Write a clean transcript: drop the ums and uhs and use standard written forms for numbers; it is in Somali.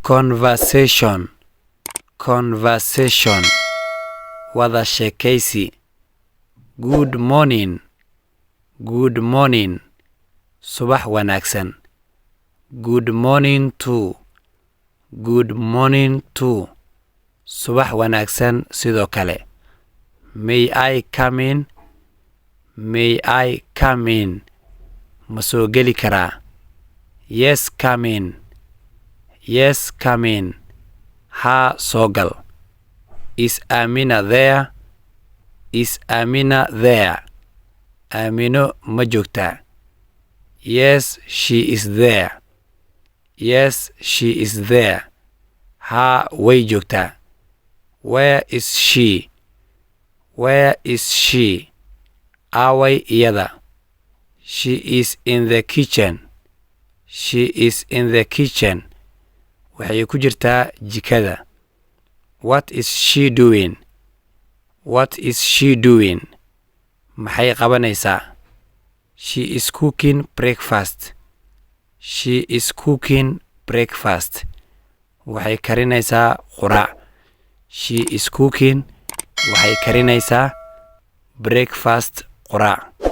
conversation conversation Wadashekeysi good morning good morning subax wanaagsan good morning to good morning to subax wanaagsan sidoo kale may I come in may I come in ma soo geli karaa yes come in yes come in ha soo gal is Amina there is Amina there Amino ma joogtaa yes she is there yes she is there ha way joogtaa where is she where is she away iyada she is in the kitchen she is in the kitchen waxay ku jirtaa jikada what is she doing what is she doing maxay qabanaysaa she is cooking breakfast she is cooking breakfast waxay karinaysaa quraac she is cooking waxay karinaysaa breakfast quraac